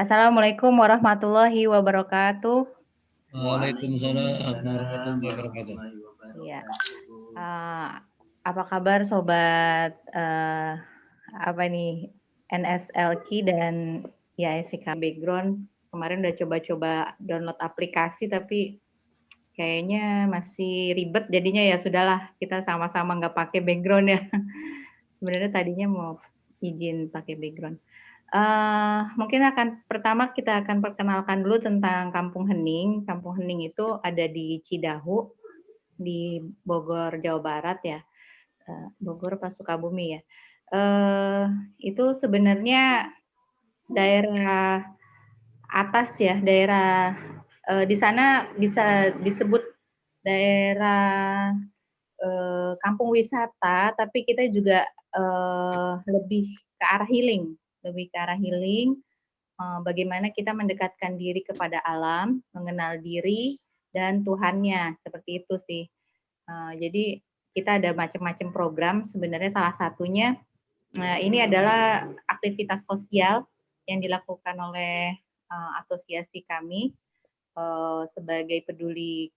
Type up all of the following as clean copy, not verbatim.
Assalamualaikum warahmatullahi wabarakatuh. Waalaikumsalam warahmatullahi wabarakatuh. Iya, eee, apa kabar sobat, apa nih, NSLQ dan YSK Background. Kemarin udah coba-coba download aplikasi tapi kayaknya masih ribet jadinya ya sudahlah kita sama-sama nggak pakai background ya. Sebenarnya tadinya mau izin pakai background. Mungkin pertama kita akan perkenalkan dulu tentang Kampung Hening. Kampung Hening itu ada di Cidahu, di Bogor, Jawa Barat ya. Bogor apa Sukabumi ya. Itu sebenarnya daerah atas ya, daerah di sana bisa disebut daerah kampung wisata, tapi kita juga lebih ke arah healing, bagaimana kita mendekatkan diri kepada alam, mengenal diri dan Tuhannya, seperti itu sih. Jadi kita ada macam-macam program, sebenarnya salah satunya ini adalah aktivitas sosial yang dilakukan oleh asosiasi kami sebagai peduli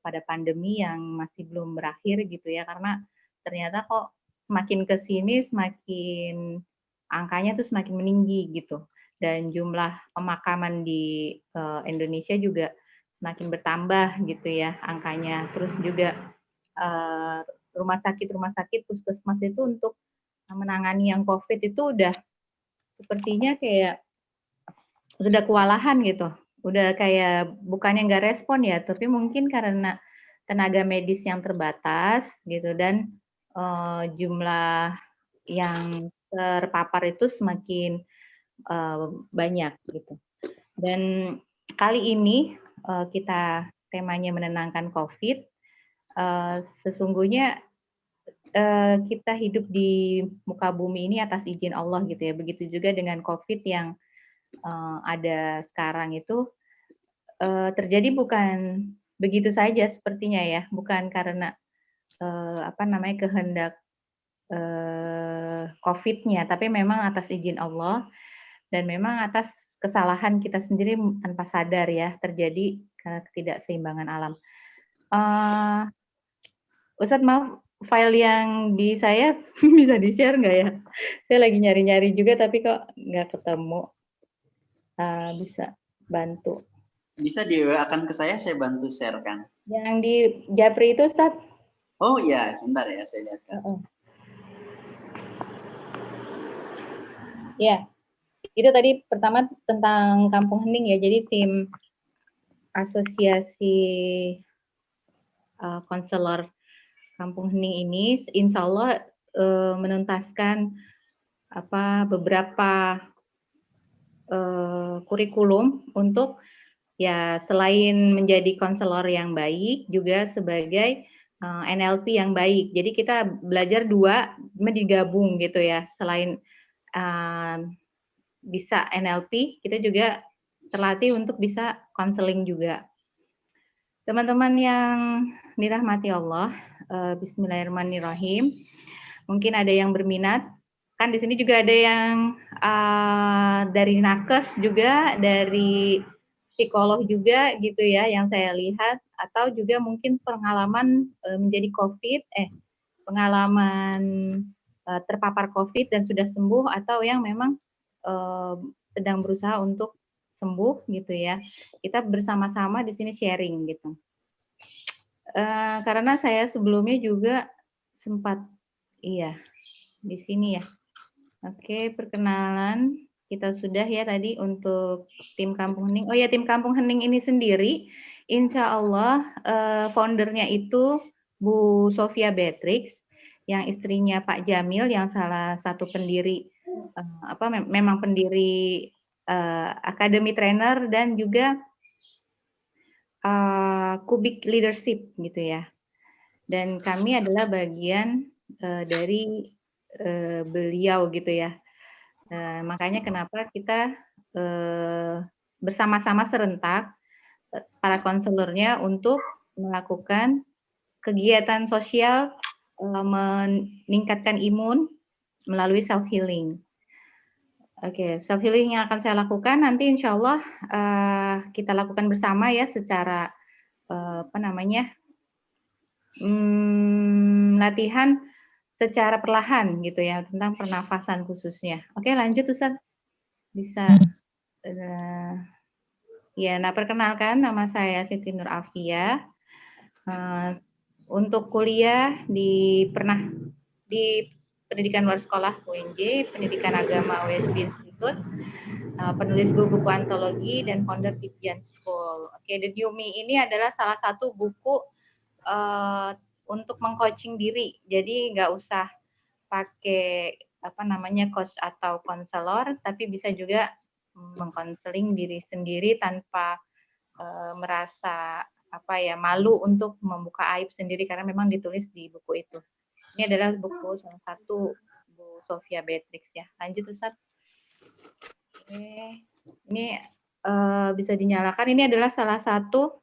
pada pandemi yang masih belum berakhir gitu ya, karena ternyata kok semakin ke sini semakin angkanya tuh semakin meninggi gitu, dan jumlah pemakaman di Indonesia juga semakin bertambah gitu ya angkanya. Terus juga rumah sakit, puskesmas itu untuk menangani yang COVID itu udah sepertinya kayak sudah kewalahan gitu. Udah kayak bukannya nggak respon ya, tapi mungkin karena tenaga medis yang terbatas gitu dan jumlah yang terpapar itu semakin banyak gitu. Dan kali ini kita temanya menenangkan COVID. Sesungguhnya kita hidup di muka bumi ini atas izin Allah gitu ya. Begitu juga dengan COVID yang ada sekarang itu terjadi bukan begitu saja sepertinya ya, bukan karena apa namanya kehendak COVID-nya, tapi memang atas izin Allah dan memang atas kesalahan kita sendiri tanpa sadar ya terjadi karena ketidakseimbangan alam. Uh, Ustadz maaf, file yang di saya bisa di-share nggak ya? Saya lagi nyari-nyari juga tapi kok nggak ketemu. Bisa bantu. Bisa di-WA-kan ke saya bantu share-kan. Yang di Japri itu, Ustadz? Oh iya, sebentar ya, saya lihatkan. Ya, itu tadi pertama tentang Kampung Hening ya. Jadi tim asosiasi konselor Kampung Hening ini, insya Allah menuntaskan beberapa kurikulum untuk ya selain menjadi konselor yang baik, juga sebagai NLP yang baik. Jadi kita belajar dua, digabung gitu ya. Selain bisa NLP, kita juga terlatih untuk bisa konseling juga. Teman-teman yang dirahmati Allah, Bismillahirrahmanirrahim. Mungkin ada yang berminat, kan di sini juga ada yang dari nakes juga, dari psikolog juga gitu ya, yang saya lihat, atau juga mungkin pengalaman menjadi pengalaman terpapar COVID dan sudah sembuh, atau yang memang sedang berusaha untuk sembuh gitu ya. Kita bersama-sama di sini sharing gitu. Karena saya sebelumnya juga sempat di sini ya. Oke, perkenalan kita sudah ya tadi untuk tim Kampung Hening. Oh ya, tim Kampung Hening ini sendiri, insya Allah foundernya itu Bu Sofia Beatrix, yang istrinya Pak Jamil, yang salah satu pendiri, memang pendiri Academy Trainer dan juga Kubik Leadership gitu ya. Dan kami adalah bagian dari beliau gitu ya. Makanya kenapa kita bersama-sama serentak para konselornya untuk melakukan kegiatan sosial meningkatkan imun melalui self healing. Oke, self healing yang akan saya lakukan nanti insya Allah kita lakukan bersama ya secara apa namanya latihan secara perlahan gitu ya tentang pernafasan khususnya. Oke, lanjut Ustaz. Bisa ya, nah perkenalkan nama saya Siti Nur Afia. Untuk kuliah di pendidikan luar sekolah UNJ, pendidikan agama USB Institute, penulis buku antologi dan founder Tibian School. Oke, The New Me ini adalah salah satu buku untuk mengcoaching diri. Jadi nggak usah pakai apa namanya coach atau konselor, tapi bisa juga mengkonseling diri sendiri tanpa merasa apa ya malu untuk membuka aib sendiri karena memang ditulis di buku itu. Ini adalah buku salah satu Bu Sofia Beatrix ya. Lanjut Ustaz. Oke. Ini bisa dinyalakan. Ini adalah salah satu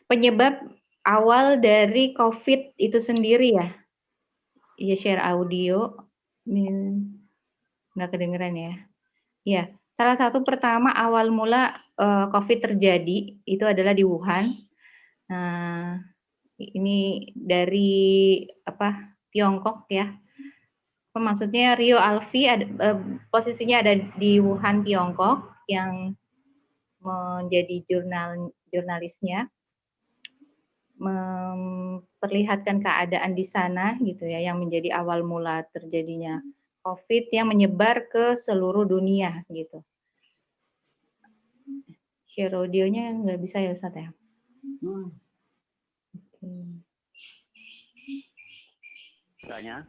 penyebab awal dari COVID itu sendiri ya. Iya share audio. Ini nggak kedengeran ya. Ya, salah satu pertama awal mula COVID terjadi itu adalah di Wuhan. Nah, ini dari apa Tiongkok ya. Maksudnya Rio Alfi posisinya ada di Wuhan, Tiongkok yang menjadi jurnalisnya memperlihatkan keadaan di sana gitu ya yang menjadi awal mula terjadinya COVID yang menyebar ke seluruh dunia gitu. Share audionya nggak bisa ya Ustaz ya? Tanya.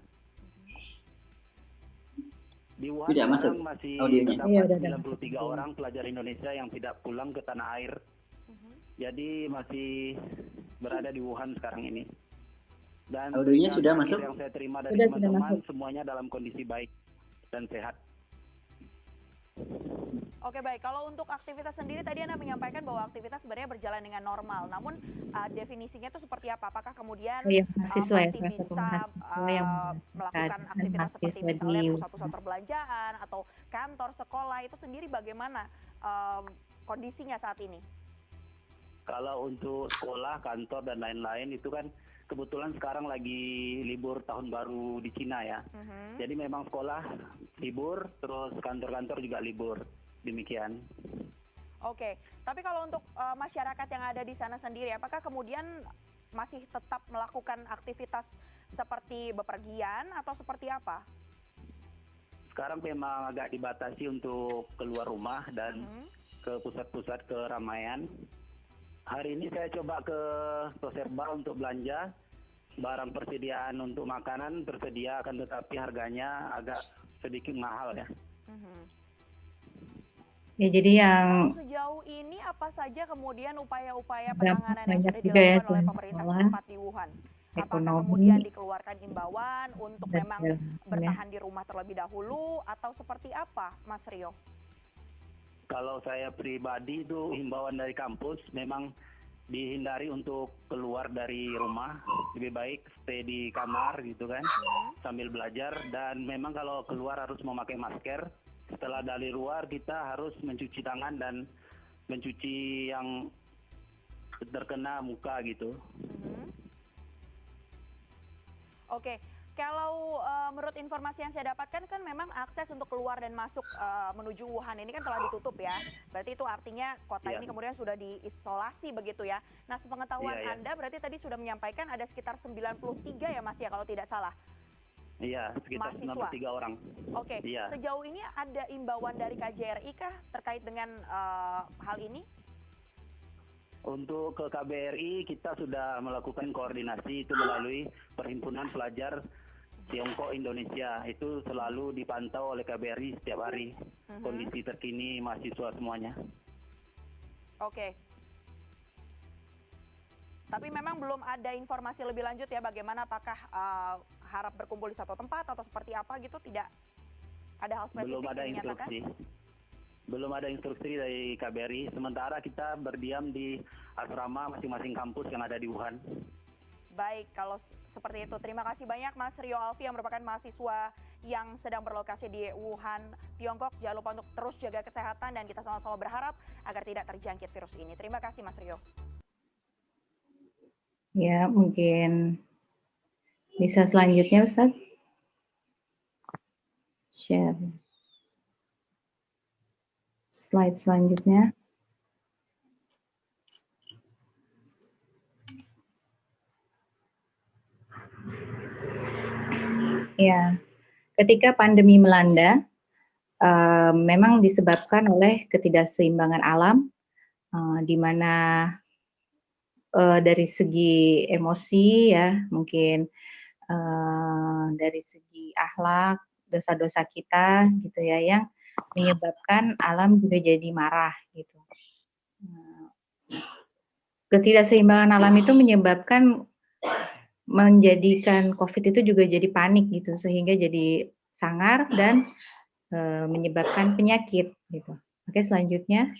Di Wuhan tidak masuk masih audionya. terdapat 93 orang pelajar Indonesia yang tidak pulang ke tanah air. Jadi masih berada di Wuhan sekarang ini. Dan audionya sudah masuk? Yang saya terima dari teman-teman semuanya dalam kondisi baik dan sehat. Oke baik, kalau untuk aktivitas sendiri tadi Anda menyampaikan bahwa aktivitas sebenarnya berjalan dengan normal, namun definisinya itu seperti apa? Apakah kemudian masih bisa melakukan aktivitas seperti misalnya pusat-pusat perbelanjaan atau kantor, sekolah itu sendiri bagaimana kondisinya saat ini? Kalau untuk sekolah, kantor dan lain-lain itu kan kebetulan sekarang lagi libur tahun baru di Cina ya. Jadi memang sekolah libur, terus kantor-kantor juga libur. Demikian. Oke, tapi kalau untuk masyarakat yang ada di sana sendiri, apakah kemudian masih tetap melakukan aktivitas seperti bepergian atau seperti apa? Sekarang memang agak dibatasi untuk keluar rumah dan ke pusat-pusat keramaian. Hari ini saya coba ke Toserba untuk belanja. Barang persediaan untuk makanan tersedia, akan tetapi harganya agak sedikit mahal ya. Ya, jadi yang kalau sejauh ini apa saja kemudian upaya-upaya penanganan yang sudah dilakukan oleh pemerintah setempat di Wuhan? Apakah kemudian dikeluarkan imbauan untuk memang bertahan di rumah terlebih dahulu atau seperti apa, Mas Rio? Kalau saya pribadi itu himbauan dari kampus memang dihindari untuk keluar dari rumah, lebih baik stay di kamar gitu kan, sambil belajar. Dan memang kalau keluar harus memakai masker. Setelah dari luar kita harus mencuci tangan dan mencuci yang terkena muka gitu. Oke. Kalau menurut informasi yang saya dapatkan kan memang akses untuk keluar dan masuk menuju Wuhan ini kan telah ditutup ya. Berarti itu artinya kota ini kemudian sudah diisolasi begitu ya. Nah sepengetahuan Anda berarti tadi sudah menyampaikan ada sekitar 93 ya Mas ya kalau tidak salah. Iya, sekitar 93 orang. Oke, sejauh ini ada imbauan dari KJRI kah terkait dengan hal ini? Untuk ke KBRI kita sudah melakukan koordinasi itu melalui Perhimpunan Pelajar Tiongkok Indonesia, itu selalu dipantau oleh KBRI setiap hari kondisi terkini mahasiswa semuanya. Oke. Tapi memang belum ada informasi lebih lanjut ya bagaimana, apakah harap berkumpul di satu tempat atau seperti apa gitu, tidak ada hal spesifik yang dinyatakan? Belum ada instruksi dari KBRI, sementara kita berdiam di asrama masing-masing kampus yang ada di Wuhan. Baik, kalau seperti itu. Terima kasih banyak Mas Rio Alfi yang merupakan mahasiswa yang sedang berlokasi di Wuhan, Tiongkok. Jangan lupa untuk terus jaga kesehatan dan kita sama-sama berharap agar tidak terjangkit virus ini. Terima kasih Mas Rio. Ya, mungkin bisa selanjutnya Ustadz. Share. Slide selanjutnya. Ya, ketika pandemi melanda, memang disebabkan oleh ketidakseimbangan alam, di mana dari segi emosi ya, mungkin dari segi akhlak, dosa-dosa kita gitu ya, yang menyebabkan alam juga jadi marah gitu. Ketidakseimbangan alam itu menyebabkan menjadikan COVID itu juga jadi panik gitu, sehingga jadi sangar dan menyebabkan penyakit gitu. Oke, selanjutnya.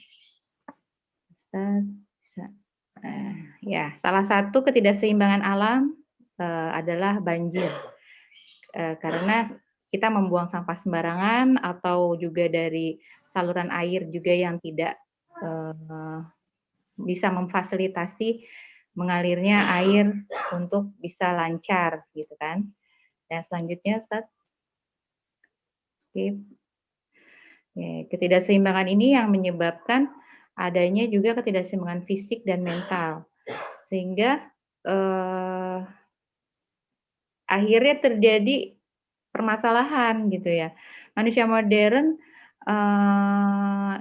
Ya, salah satu ketidakseimbangan alam adalah banjir. Karena kita membuang sampah sembarangan atau juga dari saluran air juga yang tidak bisa memfasilitasi mengalirnya air untuk bisa lancar gitu kan. Dan selanjutnya Ustaz. Skip. Ya, ketidakseimbangan ini yang menyebabkan adanya juga ketidakseimbangan fisik dan mental. Sehingga akhirnya terjadi permasalahan gitu ya. Manusia modern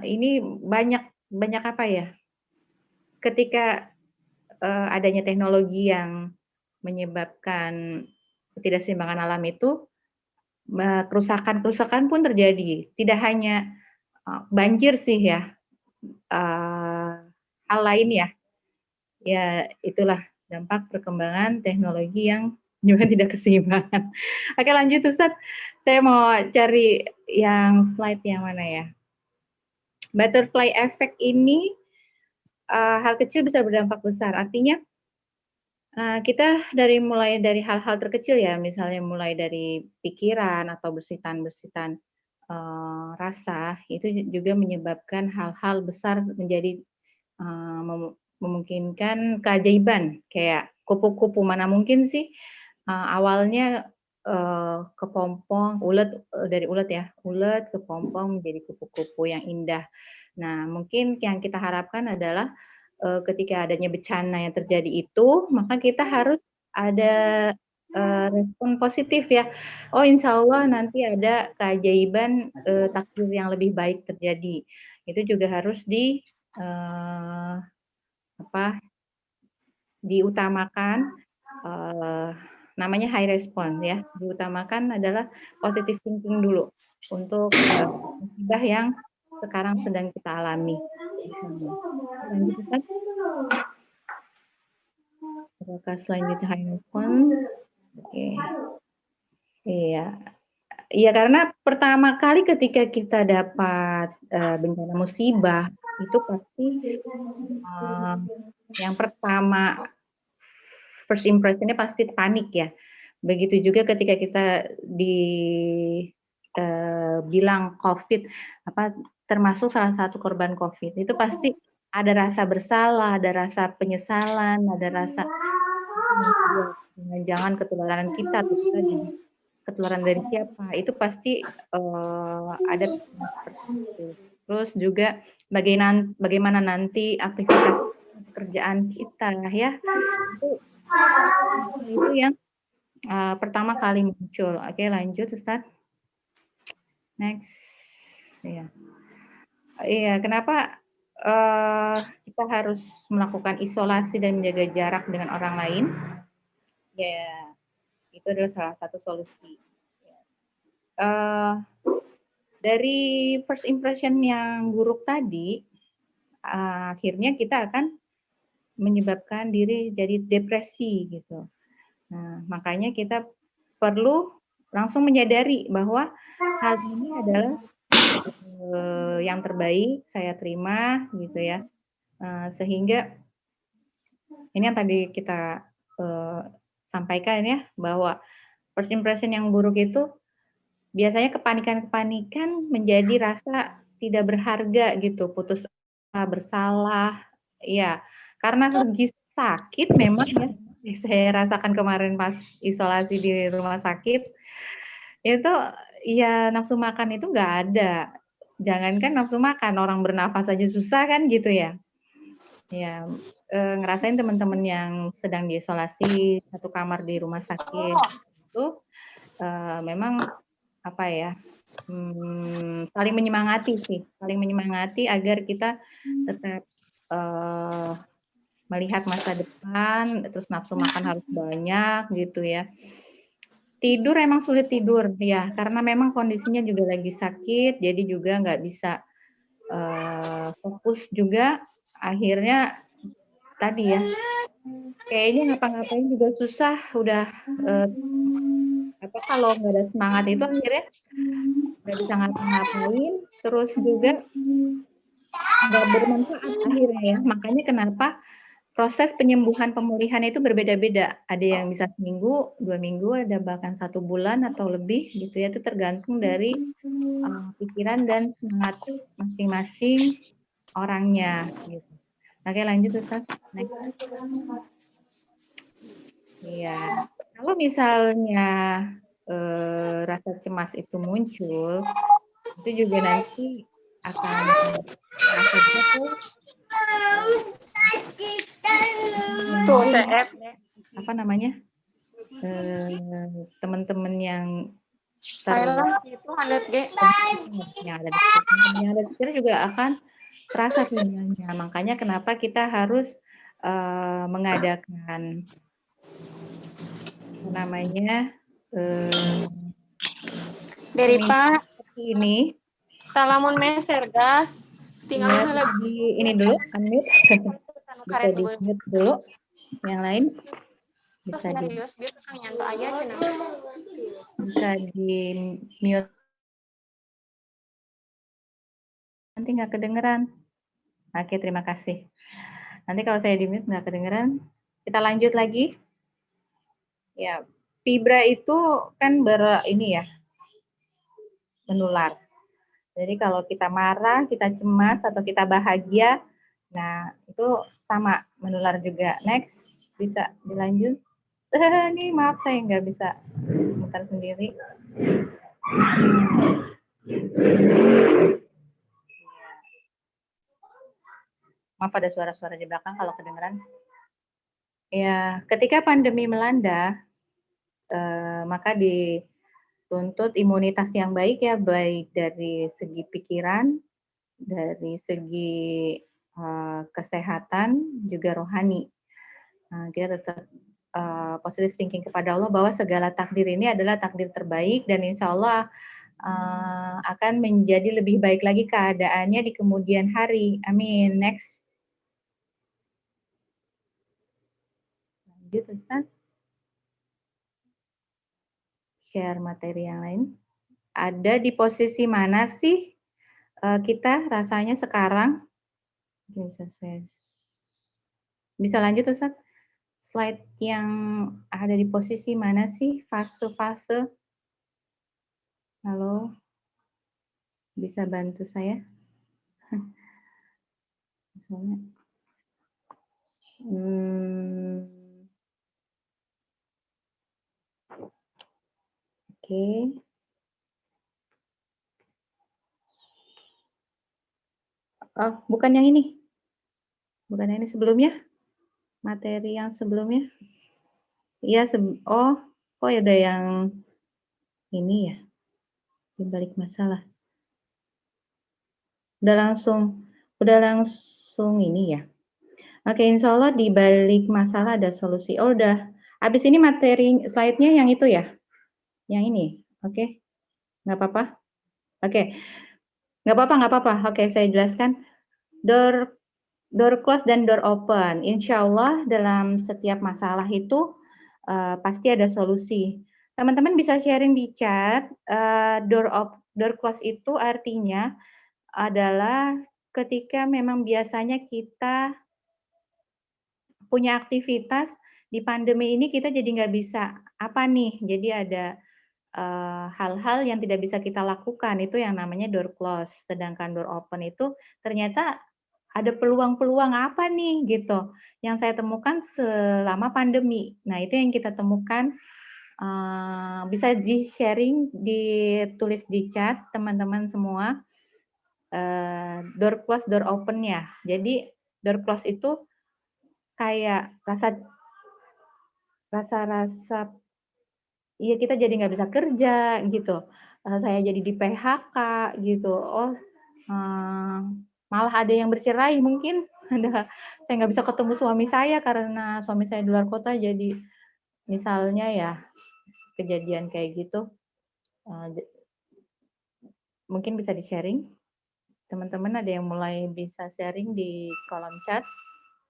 ini banyak apa ya? Ketika adanya teknologi yang menyebabkan ketidakseimbangan alam itu, kerusakan pun terjadi. Tidak hanya banjir sih ya, hal lain ya. Ya itulah dampak perkembangan teknologi yang juga tidak keseimbangan. Oke lanjut Ustadz, saya mau cari yang slide yang mana ya. Butterfly effect ini hal kecil bisa berdampak besar. Artinya kita mulai dari hal-hal terkecil ya, misalnya mulai dari pikiran atau bersitan-bersitan rasa, itu juga menyebabkan hal-hal besar menjadi memungkinkan keajaiban. Kayak kupu-kupu, mana mungkin sih awalnya kepompong, dari ulet ya, ulet kepompong menjadi kupu-kupu yang indah. Nah, mungkin yang kita harapkan adalah ketika adanya bencana yang terjadi itu, maka kita harus ada respon positif ya. Oh, insya Allah nanti ada keajaiban takdir yang lebih baik terjadi. Itu juga harus diutamakan, namanya high response ya. Diutamakan adalah positive thinking dulu untuk musibah yang sekarang sedang kita alami. Lanjutkan. Apakah selanjutnya high response? Oke. Iya. Iya, karena pertama kali ketika kita dapat bencana musibah, itu pasti yang pertama first impression-nya pasti panik ya. Begitu juga ketika kita bilang COVID, termasuk salah satu korban COVID, itu pasti ada rasa bersalah, ada rasa penyesalan, ada rasa jangan ketularan kita, ketularan dari siapa, itu pasti ada seperti itu. Terus juga bagaimana nanti aktivitas pekerjaan kita ya, itu yang pertama kali muncul. Oke, lanjut Ustadz. Next. Iya, kenapa kita harus melakukan isolasi dan menjaga jarak dengan orang lain? Ya, itu adalah salah satu solusi. Dari first impression yang buruk tadi, akhirnya kita akan menyebabkan diri jadi depresi gitu. Nah, makanya kita perlu langsung menyadari bahwa hal ini adalah yang terbaik saya terima gitu ya, sehingga ini yang tadi kita sampaikan ya, bahwa first impression yang buruk itu biasanya kepanikan-kepanikan menjadi rasa tidak berharga gitu, putus asa, bersalah, ya. Karena lagi sakit memang ya, saya rasakan kemarin pas isolasi di rumah sakit, itu ya nafsu makan itu nggak ada. Jangankan nafsu makan, orang bernafas aja susah kan gitu ya. Ya, ngerasain teman-teman yang sedang diisolasi satu kamar di rumah sakit itu memang apa ya, saling menyemangati sih, saling menyemangati agar kita tetap melihat masa depan, terus nafsu makan harus banyak gitu ya. Tidur emang sulit tidur ya, karena memang kondisinya juga lagi sakit, jadi juga nggak bisa fokus juga. Akhirnya tadi ya, kayaknya ngapa-ngapain juga susah, udah kalau nggak ada semangat itu akhirnya nggak bisa ngapa-ngapain, terus juga nggak bermanfaat akhirnya ya. Makanya kenapa proses penyembuhan pemulihan itu berbeda-beda. Ada yang bisa seminggu, 2 minggu, ada bahkan 1 bulan atau lebih gitu ya. Itu tergantung dari pikiran dan semangat masing-masing orangnya gitu. Oke, lanjut Ustaz. Next. Iya. Kalau misalnya rasa cemas itu muncul, itu juga nanti akan terasa tuh apa namanya, teman-teman yang yang ada di sekitar juga akan terasa sinyalnya. Makanya kenapa kita harus mengadakan namanya dari Pak ini Salamun meser gas tinggal ya, ini dulu unmute bisa di mute dulu, yang lain bisa di mute, nanti nggak kedengeran. Oke, terima kasih. Nanti kalau saya di mute nggak kedengeran, kita lanjut lagi. Ya, fibra itu kan menular. Jadi kalau kita marah, kita cemas, atau kita bahagia, nah itu sama menular juga. Next, bisa dilanjut. Ini maaf saya nggak bisa mutar sendiri. Maaf ada suara-suara di belakang kalau kedengeran. Ya, ketika pandemi melanda, maka dituntut imunitas yang baik ya, baik dari segi pikiran, dari segi kesehatan, juga rohani. Kita tetap positive thinking kepada Allah bahwa segala takdir ini adalah takdir terbaik dan insya Allah akan menjadi lebih baik lagi keadaannya di kemudian hari. Amin. Next. Lanjut Ustaz. Share materi yang lain. Ada di posisi mana sih kita rasanya sekarang? Bisa lanjut Ustaz? Slide yang ada di posisi mana sih? Fase-fase. Halo? Bisa bantu saya? Misalnya. Oke. Oh, bukan yang ini. Bukan yang ini sebelumnya. Materi yang sebelumnya. Iya, oh ada yang ini ya. Di balik masalah. Udah langsung ini ya. Oke, insya Allah di balik masalah ada solusi. Oh, udah. Habis ini materi slide-nya yang itu ya? Yang ini, oke? Nggak apa-apa? Oke. Nggak apa-apa. Oke, saya jelaskan. Door close dan door open. Insya Allah dalam setiap masalah itu pasti ada solusi. Teman-teman bisa sharing di chat. Door close itu artinya adalah ketika memang biasanya kita punya aktivitas di pandemi ini kita jadi nggak bisa apa nih, jadi ada hal-hal yang tidak bisa kita lakukan, itu yang namanya door close. Sedangkan door open itu ternyata ada peluang-peluang apa nih gitu, yang saya temukan selama pandemi. Nah itu yang kita temukan, bisa di-sharing, ditulis di chat teman-teman semua, door close, door open-nya. Jadi door close itu kayak rasa-rasa iya, kita jadi nggak bisa kerja gitu, saya jadi di PHK gitu. Oh, malah ada yang bercerai mungkin, saya nggak bisa ketemu suami saya karena suami saya di luar kota, jadi misalnya ya kejadian kayak gitu, eee, mungkin bisa di-sharing, teman-teman ada yang mulai bisa sharing di kolom chat.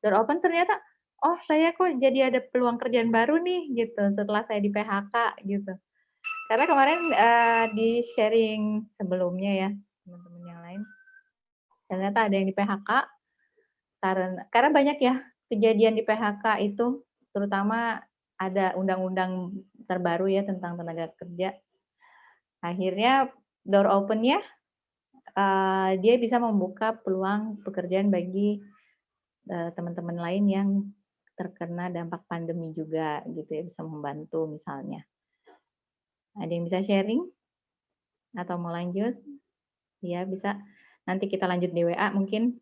Door open ternyata, "Oh saya kok jadi ada peluang kerjaan baru nih," gitu, setelah saya di PHK gitu. Karena kemarin, di-sharing sebelumnya ya, teman-teman yang lain, ternyata ada yang di PHK karena banyak ya kejadian di PHK itu, terutama ada undang-undang terbaru ya tentang tenaga kerja. Akhirnya door open-nya, dia bisa membuka peluang pekerjaan bagi, teman-teman lain yang terkena dampak pandemi juga gitu ya, bisa membantu misalnya. Ada yang bisa sharing atau mau lanjut? Iya bisa, nanti kita lanjut di WA mungkin.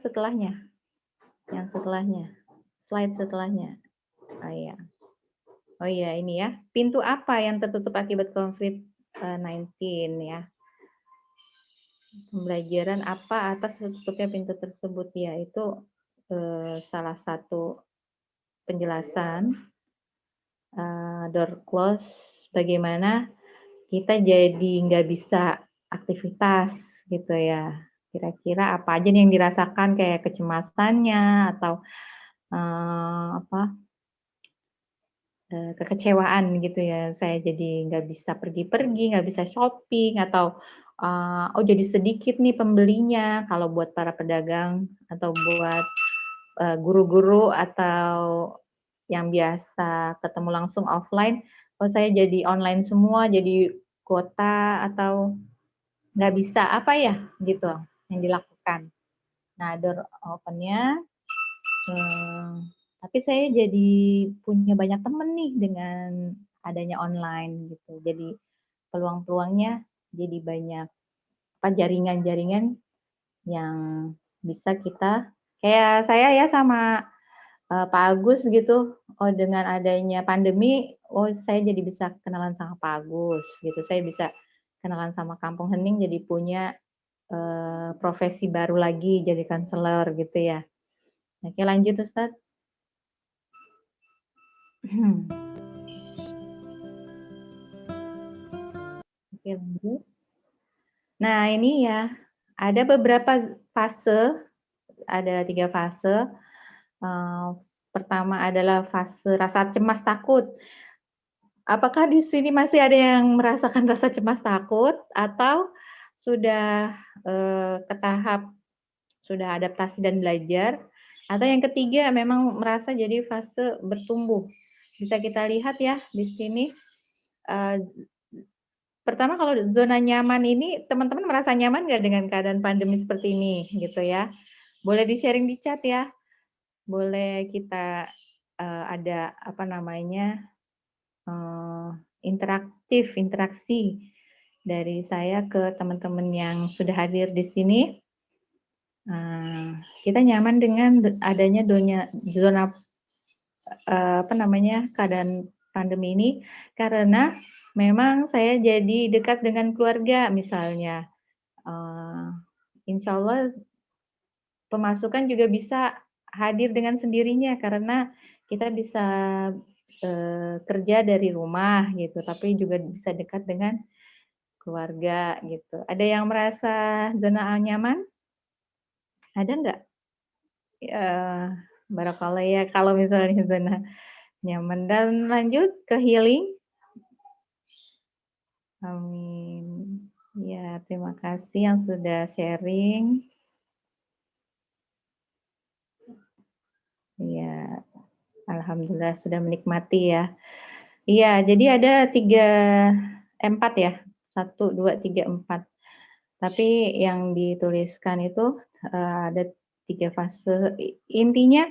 Setelahnya, yang setelahnya, slide setelahnya. Oh iya. Oh iya ini ya, pintu apa yang tertutup akibat COVID-19 ya. Pembelajaran apa atas tertutupnya pintu tersebut ya, itu salah satu penjelasan, door close, bagaimana kita jadi nggak bisa aktivitas gitu ya. Kira-kira apa aja nih yang dirasakan kayak kecemasannya atau apa, kekecewaan gitu ya. Saya jadi nggak bisa pergi-pergi, nggak bisa shopping atau, oh jadi sedikit nih pembelinya kalau buat para pedagang atau buat, guru-guru atau yang biasa ketemu langsung offline, oh saya jadi online semua, jadi kuota atau nggak bisa apa ya, gitu yang dilakukan. Nah, door open-nya, tapi saya jadi punya banyak temen nih dengan adanya online gitu. Jadi peluang-peluangnya jadi banyak, apa, jaringan-jaringan yang bisa kita kayak saya ya sama, Pak Agus gitu, oh dengan adanya pandemi, oh saya jadi bisa kenalan sama Pak Agus gitu, saya bisa kenalan sama Kampung Hening jadi punya profesi baru lagi jadi konselor gitu ya. Oke lanjut Ustadz. Oke lanjut. Nah ini ya, ada beberapa fase, ada 3 fase. Pertama adalah fase rasa cemas takut. Apakah di sini masih ada yang merasakan rasa cemas takut atau sudah, ke tahap sudah adaptasi dan belajar, atau yang ketiga memang merasa jadi fase bertumbuh. Bisa kita lihat ya di sini, eee, pertama kalau zona nyaman ini teman-teman merasa nyaman nggak dengan keadaan pandemi seperti ini gitu ya? Boleh di-sharing di chat ya, boleh kita, ada apa namanya, eee, interaksi dari saya ke teman-teman yang sudah hadir di sini. Kita nyaman dengan adanya zona apa namanya, keadaan pandemi ini karena memang saya jadi dekat dengan keluarga misalnya, eee, insya Allah pemasukan juga bisa hadir dengan sendirinya karena kita bisa, kerja dari rumah gitu, tapi juga bisa dekat dengan keluarga gitu. Ada yang merasa zona nyaman? Ada nggak? Barakallah ya kalau misalnya zona nyaman dan lanjut ke healing. Amin. Ya, terima kasih yang sudah sharing. Iya, alhamdulillah sudah menikmati ya. Iya, jadi ada 4 ya, 1, 2, 3, 4. Tapi yang dituliskan itu, ada 3 fase. Intinya,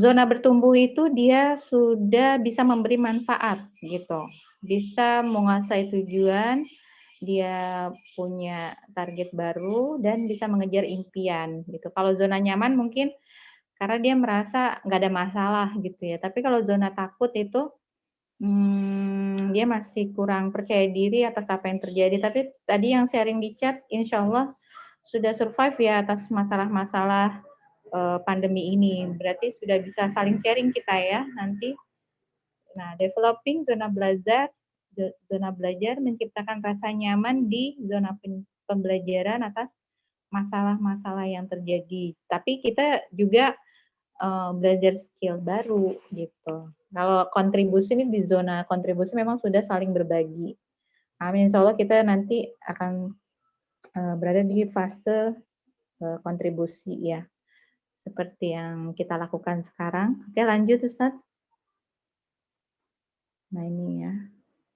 zona bertumbuh itu dia sudah bisa memberi manfaat gitu, bisa menguasai tujuan, dia punya target baru dan bisa mengejar impian gitu. Kalau zona nyaman mungkin karena dia merasa nggak ada masalah gitu ya, tapi kalau zona takut itu, dia masih kurang percaya diri atas apa yang terjadi. Tapi tadi yang sharing di chat, insya Allah sudah survive ya atas masalah-masalah pandemi ini. Berarti sudah bisa saling sharing kita ya nanti. Nah, developing zona belajar menciptakan rasa nyaman di zona pembelajaran atas masalah-masalah yang terjadi. Tapi kita juga belajar skill baru gitu. Kalau kontribusi ini di zona kontribusi memang sudah saling berbagi. Amin. Insya Allah kita nanti akan berada di fase kontribusi ya, seperti yang kita lakukan sekarang. Oke, lanjut Ustadz. Nah ini ya.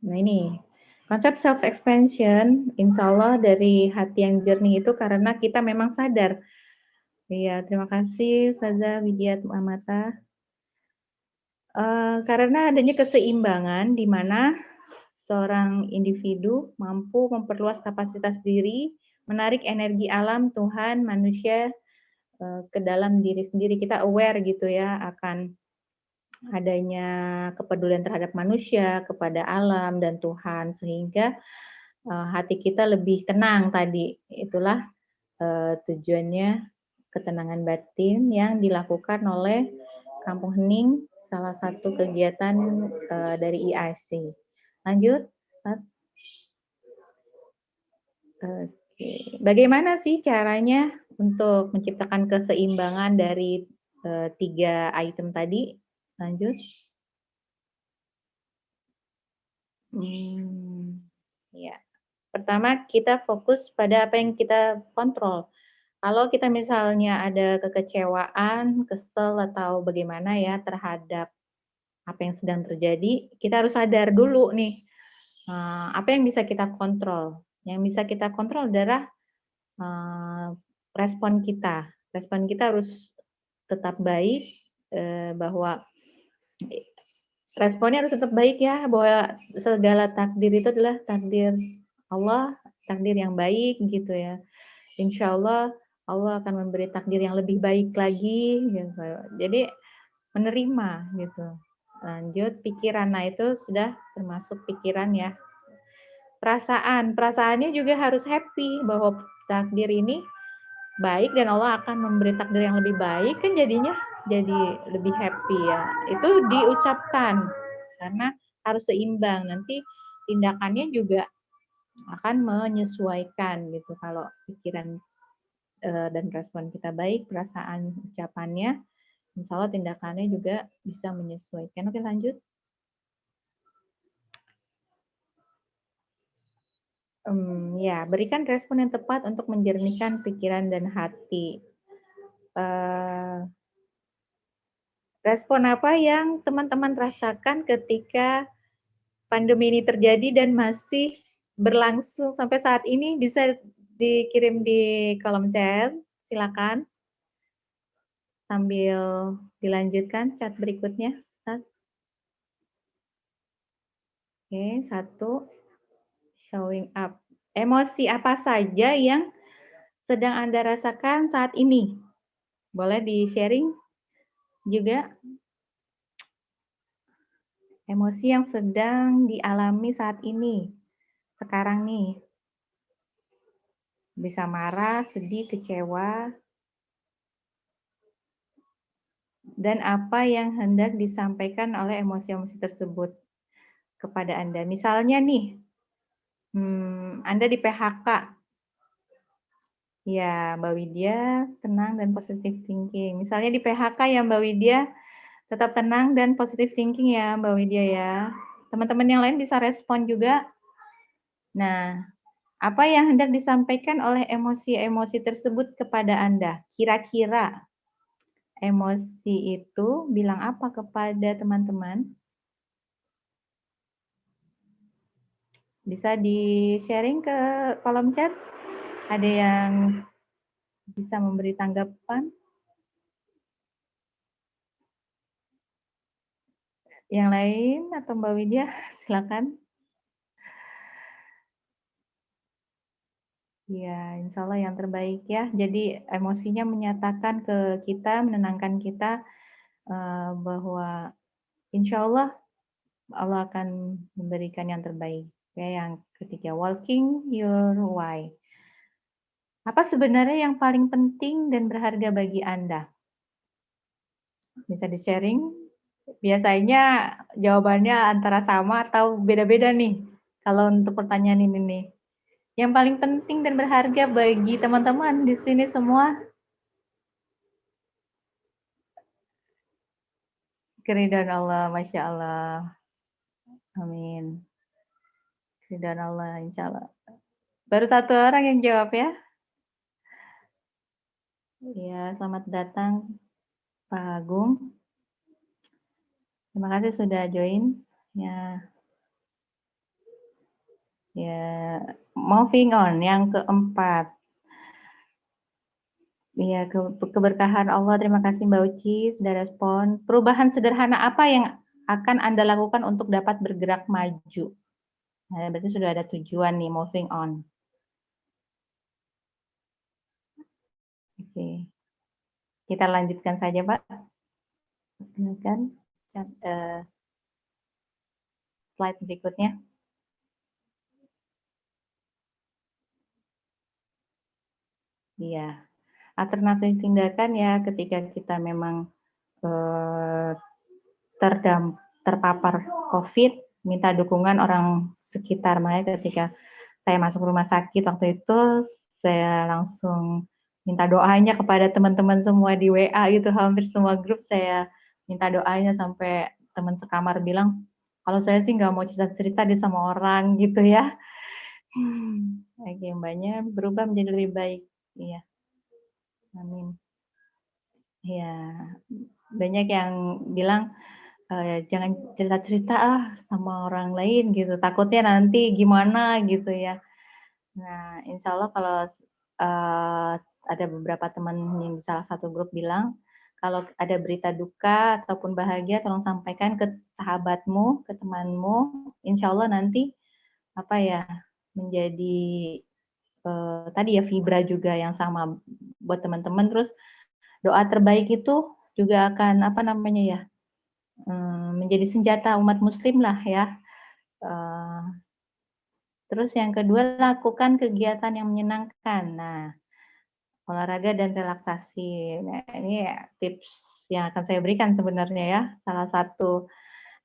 Nah ini konsep self expansion, insya Allah dari hati yang jernih itu karena kita memang sadar. Iya, terima kasih Ustazah Widiat Muhammadah. Karena adanya keseimbangan di mana seorang individu mampu memperluas kapasitas diri, menarik energi alam, Tuhan, manusia ke dalam diri sendiri. Kita aware gitu ya akan adanya kepedulian terhadap manusia, kepada alam dan Tuhan, sehingga hati kita lebih tenang tadi. Itulah tujuannya ketenangan batin yang dilakukan oleh Kampung Hening, salah satu kegiatan dari EIC. Lanjut, Ustaz. Oke. Bagaimana sih caranya untuk menciptakan keseimbangan dari 3 item tadi? Lanjut. Ya. Pertama, kita fokus pada apa yang kita kontrol. Kalau kita misalnya ada kekecewaan, kesel, atau bagaimana ya terhadap apa yang sedang terjadi, kita harus sadar dulu nih, apa yang bisa kita kontrol. Yang bisa kita kontrol adalah respon kita. Respon kita harus tetap baik, bahwa responnya harus tetap baik ya, bahwa segala takdir itu adalah takdir Allah, takdir yang baik gitu ya. Insya Allah, Allah akan memberi takdir yang lebih baik lagi gitu. Jadi menerima gitu. Lanjut pikiran, nah itu sudah termasuk pikiran ya. Perasaannya juga harus happy bahwa takdir ini baik dan Allah akan memberi takdir yang lebih baik, kan jadinya jadi lebih happy ya. Itu diucapkan karena harus seimbang. Nanti tindakannya juga akan menyesuaikan gitu. Kalau pikiran dan respon kita baik, perasaan ucapannya, insya Allah tindakannya juga bisa menyesuaikan. Oke, lanjut. Ya, berikan respon yang tepat untuk menjernihkan pikiran dan hati. Respon apa yang teman-teman rasakan ketika pandemi ini terjadi dan masih berlangsung sampai saat ini? Bisa dikirim di kolom chat, silakan. Sambil dilanjutkan chat berikutnya, Ustaz. Oke, 1. Showing up. Emosi apa saja yang sedang Anda rasakan saat ini? Boleh di-sharing juga? Emosi yang sedang dialami saat ini, sekarang nih. Bisa marah, sedih, kecewa. Dan apa yang hendak disampaikan oleh emosi-emosi tersebut kepada Anda. Misalnya nih, Anda di PHK. Ya, Mbak Widya, tenang dan positive thinking. Misalnya di PHK ya Mbak Widya, tetap tenang dan positive thinking ya Mbak Widya ya. Teman-teman yang lain bisa respon juga. Nah, apa yang hendak disampaikan oleh emosi-emosi tersebut kepada Anda? Kira-kira emosi itu bilang apa kepada teman-teman? Bisa di-sharing ke kolom chat? Ada yang bisa memberi tanggapan? Yang lain atau Mbak Widya, silakan. Ya, insya Allah yang terbaik ya. Jadi emosinya menyatakan ke kita, menenangkan kita bahwa insya Allah Allah akan memberikan yang terbaik. Ya, yang ketiga, walking your why. Apa sebenarnya yang paling penting dan berharga bagi Anda? Bisa di-sharing? Biasanya jawabannya antara sama atau beda-beda nih. Kalau untuk pertanyaan ini nih. Yang paling penting dan berharga bagi teman-teman di sini semua, keridhaan Allah, Masya Allah. Amin. Keridhaan Allah, insya Allah. Baru satu orang yang jawab ya. Ya, selamat datang Pak Agung. Terima kasih sudah join. Ya, moving on. Yang keempat. Ya, keberkahan Allah. Terima kasih Mbak Uci sudah respon. Perubahan sederhana apa yang akan Anda lakukan untuk dapat bergerak maju? Nah, berarti sudah ada tujuan nih, moving on. Oke. Kita lanjutkan saja, Pak. Silakan. Slide berikutnya. Iya. Alternatif tindakan ya ketika kita memang terpapar COVID, minta dukungan orang sekitar. Makanya ketika saya masuk rumah sakit waktu itu, saya langsung minta doanya kepada teman-teman semua di WA gitu, hampir semua grup saya minta doanya sampai teman sekamar bilang, kalau saya sih nggak mau cerita-cerita di sama orang gitu ya. Oke, mbaknya berubah menjadi lebih baik. Iya. Amin. Ya, banyak yang bilang jangan cerita-cerita sama orang lain gitu, takutnya nanti gimana gitu ya. Nah, insya Allah kalau ada beberapa teman yang di salah satu grup bilang, kalau ada berita duka ataupun bahagia, tolong sampaikan ke sahabatmu, ke temanmu, insya Allah nanti menjadi tadi ya vibra juga yang sama buat teman-teman. Terus doa terbaik itu juga akan menjadi senjata umat muslim lah ya. Terus yang kedua, lakukan kegiatan yang menyenangkan. Nah, olahraga dan relaksasi. Nah, ini tips yang akan saya berikan sebenarnya ya. Salah satu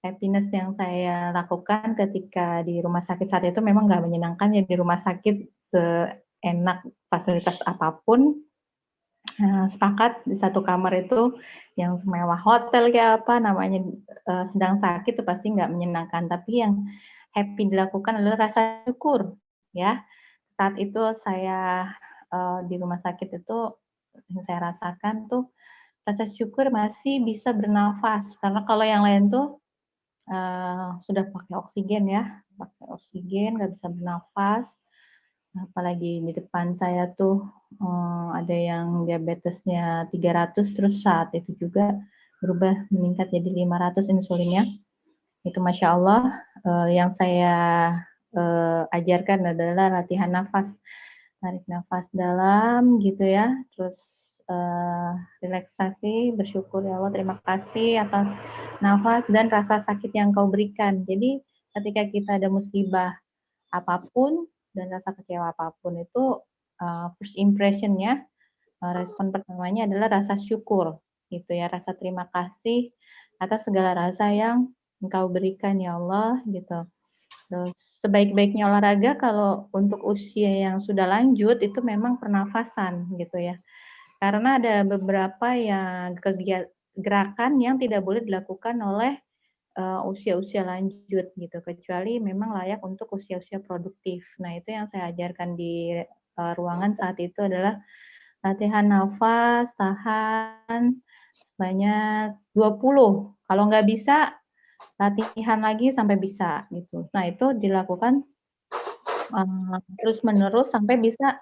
happiness yang saya lakukan ketika di rumah sakit saat itu memang nggak menyenangkan ya, di rumah sakit seenak fasilitas apapun. Sepakat di satu kamar itu yang semewah hotel kayak apa namanya sedang sakit itu pasti nggak menyenangkan, tapi yang happy dilakukan adalah rasa syukur ya. Saat itu saya di rumah sakit itu yang saya rasakan tuh rasa syukur masih bisa bernafas, karena kalau yang lain tuh sudah pakai oksigen ya, pakai oksigen nggak bisa bernafas. Apalagi di depan saya tuh ada yang diabetesnya 300, terus saat itu juga berubah meningkat jadi 500 insulinnya. Itu Masya Allah. Yang saya ajarkan adalah latihan nafas. Tarik nafas dalam gitu ya, terus relaksasi, bersyukur ya Allah, terima kasih atas nafas dan rasa sakit yang kau berikan. Jadi ketika kita ada musibah apapun dan rasa kecewa apapun itu first impression-nya, respon pertamanya adalah rasa syukur gitu ya, rasa terima kasih atas segala rasa yang Engkau berikan ya Allah gitu. Terus sebaik-baiknya olahraga kalau untuk usia yang sudah lanjut itu memang pernafasan gitu ya. Karena ada beberapa yang gerakan yang tidak boleh dilakukan oleh usia-usia lanjut gitu, kecuali memang layak untuk usia-usia produktif. Nah, itu yang saya ajarkan di ruangan saat itu adalah latihan nafas, tahan, sebanyak 20. Kalau nggak bisa, latihan lagi sampai bisa gitu. Nah itu dilakukan terus-menerus sampai bisa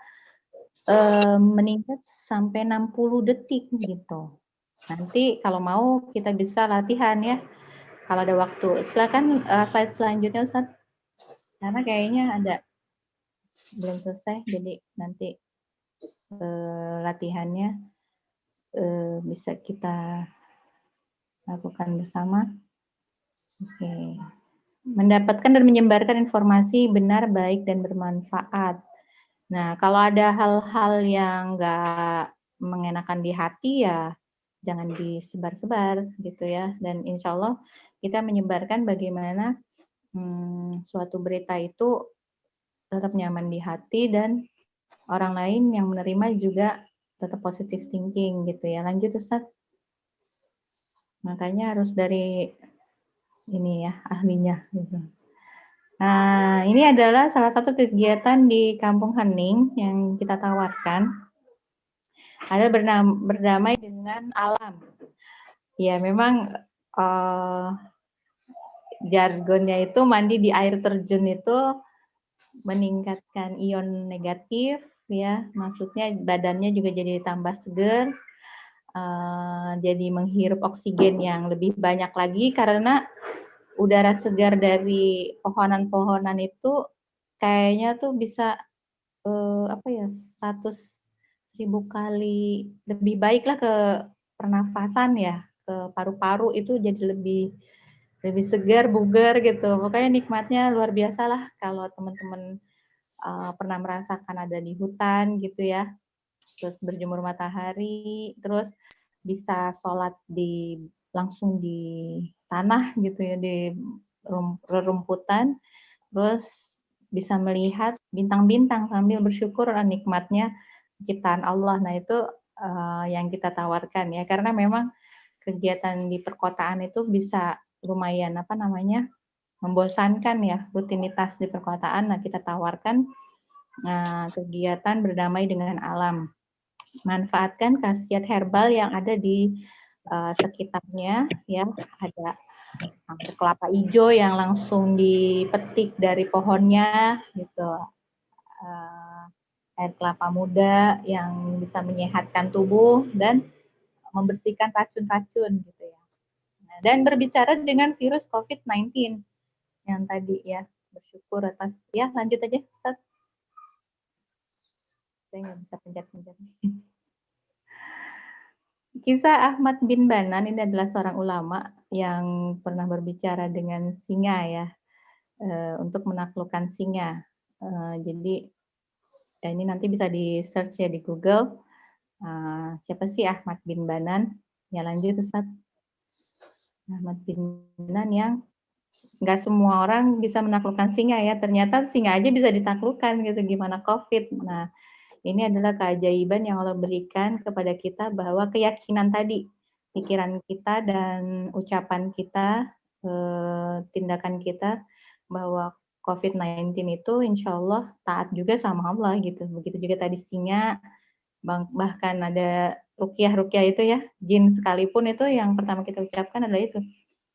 meningkat sampai 60 detik gitu. Nanti kalau mau kita bisa latihan ya, kalau ada waktu. Silakan slide selanjutnya Ustaz. Karena kayaknya ada belum selesai, jadi nanti latihannya bisa kita lakukan bersama. Oke. Mendapatkan dan menyebarkan informasi benar, baik, dan bermanfaat. Nah, kalau ada hal-hal yang nggak mengenakan di hati ya jangan disebar-sebar gitu ya. Dan insya Allah kita menyebarkan bagaimana suatu berita itu tetap nyaman di hati dan orang lain yang menerima juga tetap positive thinking gitu ya. Lanjut Ustaz. Makanya harus dari ini ya ahlinya gitu. Nah, ini adalah salah satu kegiatan di Kampung Hening yang kita tawarkan. Ada berdamai dengan alam. Ya, memang jargonnya itu mandi di air terjun itu meningkatkan ion negatif, ya. Maksudnya badannya juga jadi tambah seger, jadi menghirup oksigen yang lebih banyak lagi karena udara segar dari pohonan-pohonan itu kayaknya tuh bisa 100.000 kali lebih baik lah ke pernafasan ya, ke paru-paru itu jadi lebih segar, bugar gitu. Pokoknya nikmatnya luar biasa lah kalau teman-teman pernah merasakan ada di hutan gitu ya, terus berjemur matahari, terus bisa sholat langsung di tanah gitu ya, di rerumputan, terus bisa melihat bintang-bintang sambil bersyukur nikmatnya ciptaan Allah. Nah itu yang kita tawarkan ya, karena memang kegiatan di perkotaan itu bisa lumayan membosankan ya, rutinitas di perkotaan. Nah kita tawarkan kegiatan berdamai dengan alam. Manfaatkan khasiat herbal yang ada di sekitarnya ya, ada kelapa hijau yang langsung dipetik dari pohonnya gitu, air kelapa muda yang bisa menyehatkan tubuh dan membersihkan racun-racun gitu ya. Nah, dan berbicara dengan virus COVID-19 yang tadi ya, bersyukur atas ya. Lanjut aja Ustaz. Saya nggak bisa pencet-pencet. Kisah Ahmad bin Banan ini adalah seorang ulama yang pernah berbicara dengan singa ya, untuk menaklukkan singa. Jadi ya ini nanti bisa di search ya di Google. Siapa sih Ahmad bin Banan? Ya lanjut Ustaz. Ahmad bin Banan yang nggak semua orang bisa menaklukkan singa ya. Ternyata singa aja bisa ditaklukkan gitu. Gimana COVID? Nah, ini adalah keajaiban yang Allah berikan kepada kita bahwa keyakinan tadi, pikiran kita dan ucapan kita, tindakan kita bahwa COVID-19 itu insya Allah taat juga sama Allah gitu. Begitu juga tadi singa, bahkan ada rukyah-rukyah itu ya, jin sekalipun itu yang pertama kita ucapkan adalah itu,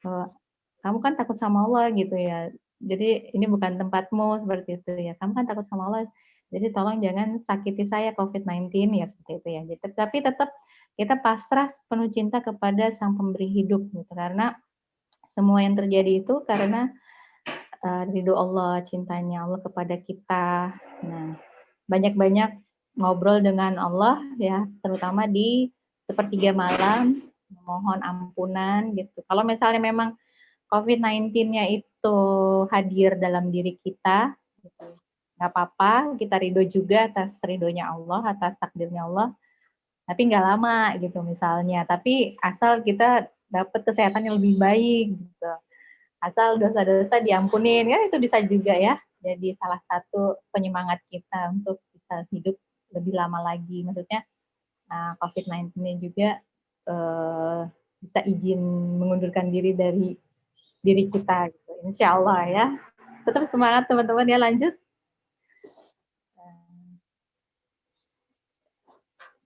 bahwa kamu kan takut sama Allah gitu ya, jadi ini bukan tempatmu seperti itu ya, kamu kan takut sama Allah, jadi tolong jangan sakiti saya COVID-19 ya seperti itu ya. Tapi tetap kita pasrah penuh cinta kepada Sang Pemberi hidup gitu, karena semua yang terjadi itu karena ridho Allah, cintanya Allah kepada kita. Nah, banyak-banyak ngobrol dengan Allah ya, terutama di sepertiga malam, mohon ampunan gitu. Kalau misalnya memang COVID-19-nya itu hadir dalam diri kita, gitu, nggak apa-apa, kita ridho juga atas ridhonya Allah, atas takdirnya Allah, tapi nggak lama gitu misalnya. Tapi asal kita dapat kesehatan yang lebih baik gitu. Asal dosa-dosa diampunin, ya itu bisa juga ya. Jadi salah satu penyemangat kita untuk bisa hidup lebih lama lagi. Maksudnya COVID-19 ini juga bisa izin mengundurkan diri dari diri kita gitu. Insya Allah ya. Tetap semangat teman-teman ya, lanjut.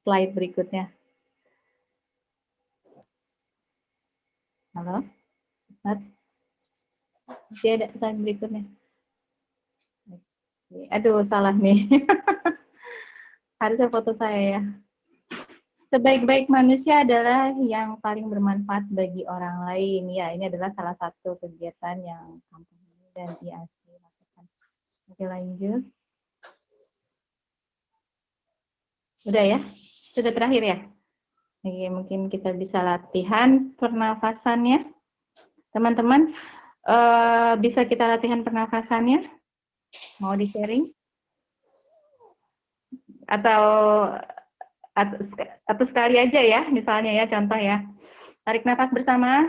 Slide berikutnya. Halo, Ustaz? Masih ada slide berikutnya. Aduh, salah nih. Harusnya foto saya ya. Sebaik-baik manusia adalah yang paling bermanfaat bagi orang lain. Ya, ini adalah salah satu kegiatan yang kampung ini dan IASI lakukan. Oke, lanjut. Udah ya? Sudah terakhir ya? Oke, mungkin kita bisa latihan pernafasannya. Teman-teman, bisa kita latihan pernafasannya? Mau di-sharing? Atau sekali aja ya, misalnya ya, contoh ya. Tarik nafas bersama.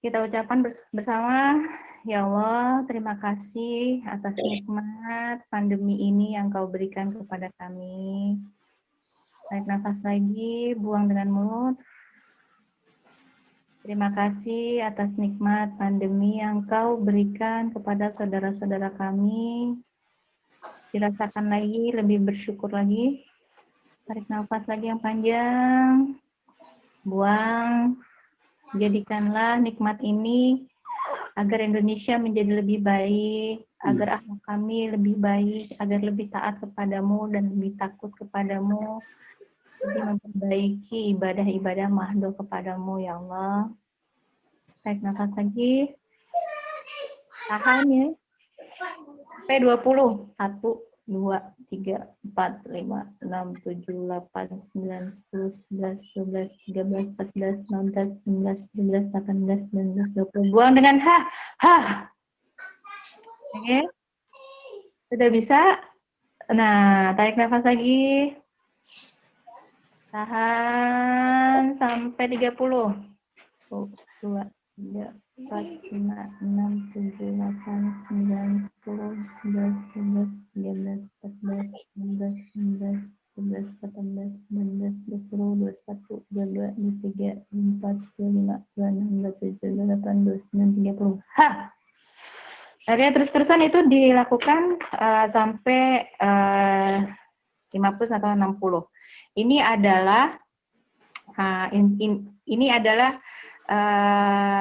Kita ucapkan bersama, ya Allah, terima kasih atas nikmat pandemi ini yang Kau berikan kepada kami. Tarik nafas lagi, buang dengan mulut. Terima kasih atas nikmat pandemi yang Kau berikan kepada saudara-saudara kami. Dirasakan lagi, lebih bersyukur lagi. Tarik nafas lagi yang panjang. Buang. Jadikanlah nikmat ini agar Indonesia menjadi lebih baik, agar akhlak kami lebih baik, agar lebih taat kepadamu dan lebih takut kepadamu, lebih memperbaiki ibadah-ibadah mahdoh kepadamu, ya Allah. Tarik nafas lagi. Tahan ya. Sampai 20. 1, 2, 3, 4, 5, 6, 7, 8, 9, 10, 11, 12, 13, 14, 15, 16, 17, 18, 19, 20. Buang dengan ha. Oke. Sudah bisa? Nah, tarik nafas lagi. Tahan sampai 30. 1, 2, 3, 4, 5, 6, 7, 8, 9, 10, 11, 12, 13, 14, 15, 16, 17, 18, 19, 20, 21, 22, 23, 24, 25, 26, 27, 28, 29, 30. Ha! Oke, terus-terusan itu dilakukan sampai 50 atau 60. Ini adalah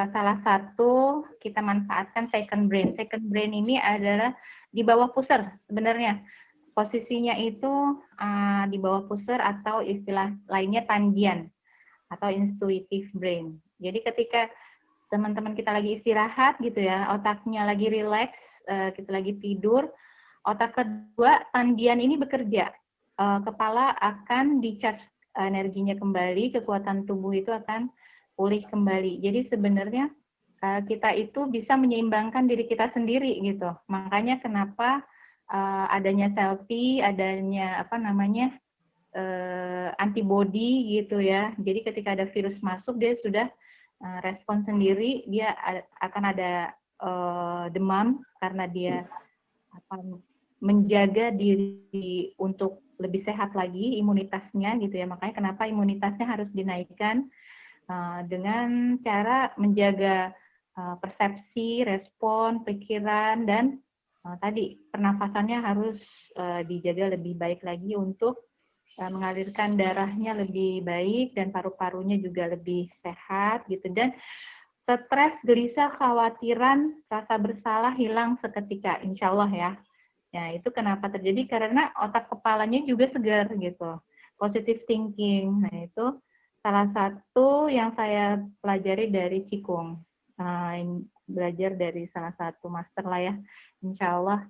salah satu kita manfaatkan second brain. Second brain ini adalah di bawah pusar sebenarnya. Posisinya itu di bawah pusar atau istilah lainnya tandian atau intuitive brain. Jadi ketika teman-teman kita lagi istirahat gitu ya, otaknya lagi rileks, kita lagi tidur, otak kedua tandian ini bekerja. Kepala akan di-charge energinya kembali, kekuatan tubuh itu akan pulih kembali. Jadi sebenarnya kita itu bisa menyeimbangkan diri kita sendiri gitu. Makanya kenapa adanya selfie, adanya antibody gitu ya. Jadi ketika ada virus masuk dia sudah respon sendiri, dia akan ada demam karena dia menjaga diri untuk lebih sehat lagi imunitasnya gitu ya. Makanya kenapa imunitasnya harus dinaikkan dengan cara menjaga persepsi, respon, pikiran, dan tadi pernafasannya harus dijaga lebih baik lagi untuk mengalirkan darahnya lebih baik dan paru-parunya juga lebih sehat gitu. Dan stres, gelisah, khawatiran, rasa bersalah hilang seketika, insya Allah ya. Ya, itu kenapa terjadi? Karena otak kepalanya juga segar gitu. Positive thinking. Nah, itu salah satu yang saya pelajari dari Qigong. Belajar dari salah satu master lah ya. Insya Allah.